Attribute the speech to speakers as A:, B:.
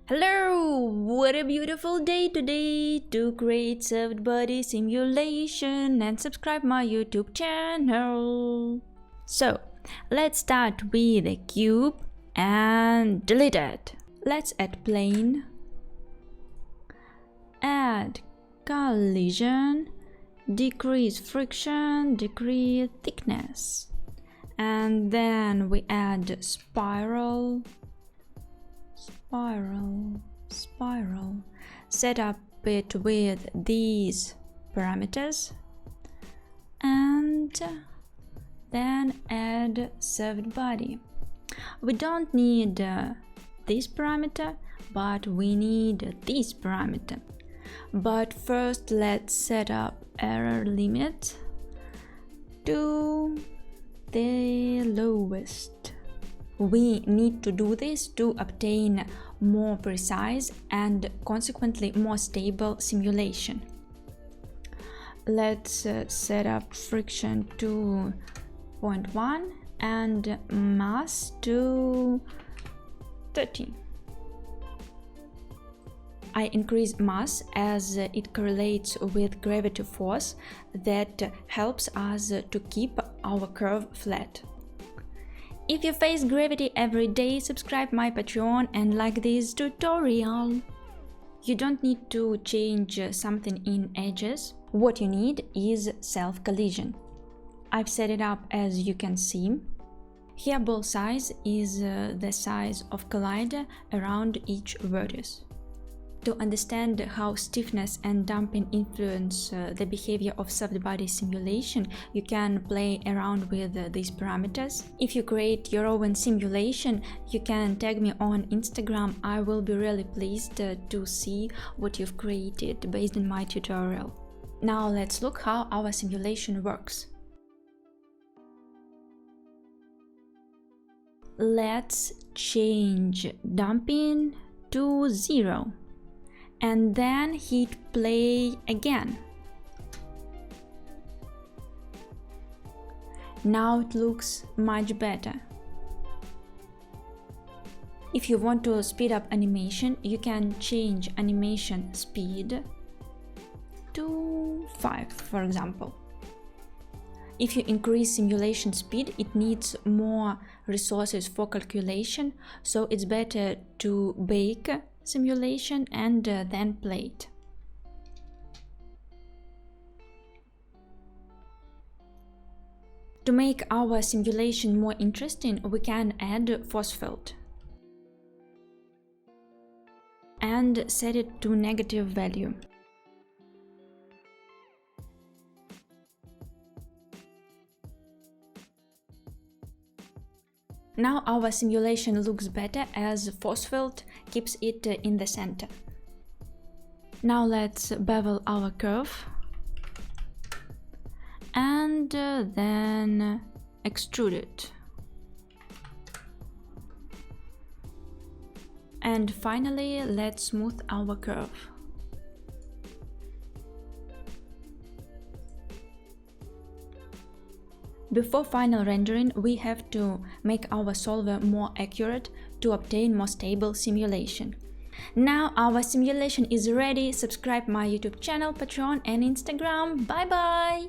A: Hello! What a beautiful day today to create soft body simulation and subscribe my YouTube channel. So, let's start with a cube and delete it. Let's add plane, add collision, decrease friction, decrease thickness, and then we add spiral, set up it with these parameters, and then add soft body. We don't need this parameter, but we need this parameter. But first let's set up error limit to the lowest. We need to do this to obtain more precise and consequently more stable simulation. Let's set up friction to 0.1 and mass to 30. I increase mass as it correlates with gravity force that helps us to keep our curve flat. If you face gravity every day, subscribe my Patreon and like this tutorial. You don't need to change something in edges. What you need is self-collision. I've set it up as you can see. Here ball size is the size of collider around each vertex. To understand how stiffness and damping influence the behavior of soft body simulation, you can play around with these parameters. If you create your own simulation, you can tag me on Instagram. I will be really pleased to see what you've created based on my tutorial. Now let's look how our simulation works. Let's change damping to 0. And then hit play again. Now it looks much better. If you want to speed up animation, you can change animation speed to 5, for example. If you increase simulation speed, it needs more resources for calculation, so it's better to bake simulation and then play it. To make our simulation more interesting, we can add force field and set it to negative value. Now our simulation looks better as force field keeps it in the center. Now let's bevel our curve and then extrude it. And finally, let's smooth our curve. Before final rendering, we have to make our solver more accurate to obtain more stable simulation. Now our simulation is ready. Subscribe my YouTube channel, Patreon and Instagram. Bye bye!